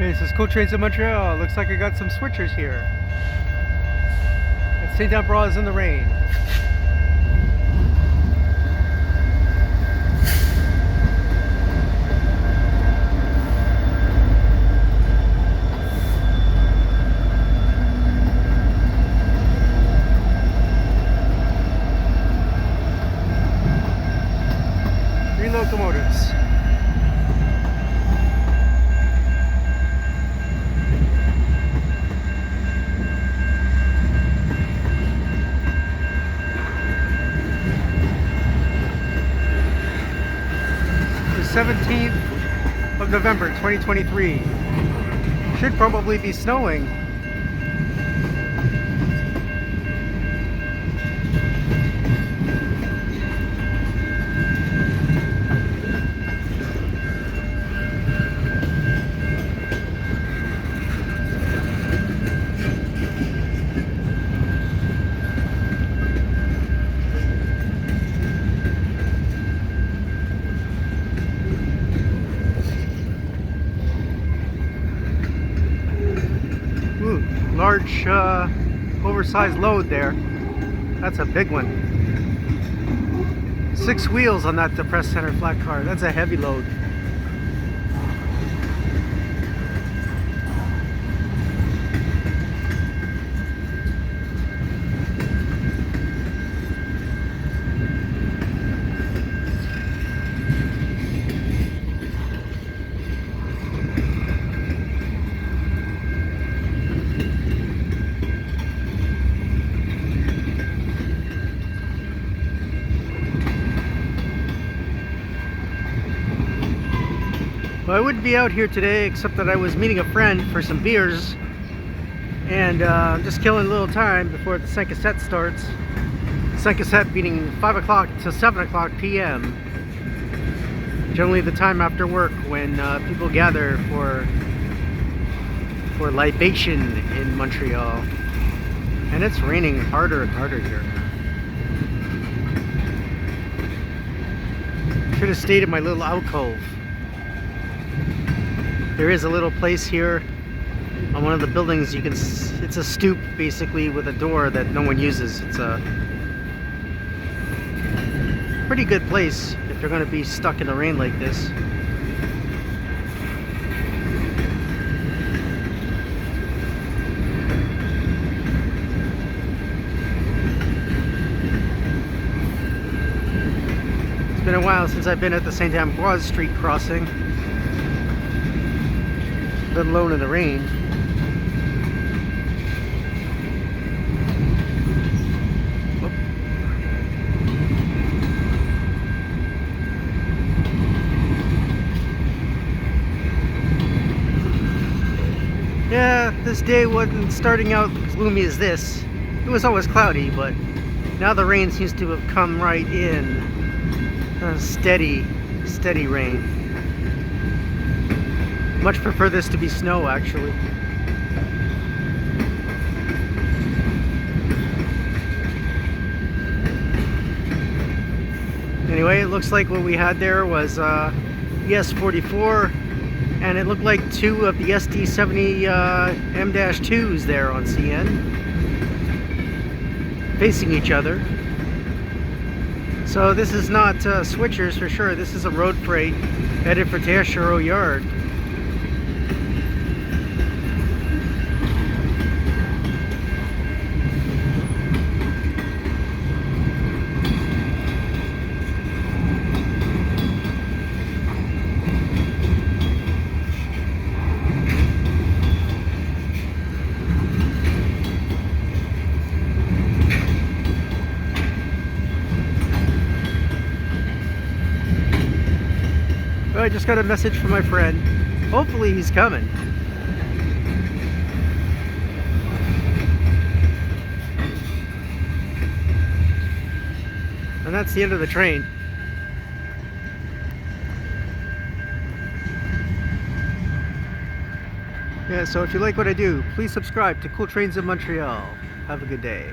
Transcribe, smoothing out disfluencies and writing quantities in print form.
Hey, this is Cool Trains in Montreal. Looks like I got some switchers here. At St Ambroise in the rain. Three locomotives. The 17th of November 2023. Should probably be snowing. Ooh, large oversized load there. That's a big one. 6 wheels on that depressed center flat car. That's a heavy load. Well, I wouldn't be out here today except that I was meeting a friend for some beers and just killing a little time before the St Cassette starts. St Cassette being 5 o'clock to 7 o'clock p.m. Generally the time after work when people gather for libation in Montreal. And it's raining harder and harder here now. Should have stayed in my little alcove. There is a little place here on one of the buildings. You can, it's a stoop basically with a door that no one uses. It's a pretty good place if you're going to be stuck in the rain like this. It's been a while since I've been at the St Ambroise Street crossing, let alone in the rain. Whoop. Yeah, this day wasn't starting out gloomy as this. It was always cloudy, but now the rain seems to have come right in. Steady rain. Much prefer this to be snow, actually. Anyway, it looks like what we had there was ES44, and it looked like 2 of the SD70 M-2s there on CN, facing each other. So this is not switchers for sure. This is a road freight headed for Taschereau Yard. I just got a message from my friend. Hopefully he's coming. And that's the end of the train. Yeah, so if you like what I do, please subscribe to Cool Trains in Montreal. Have a good day.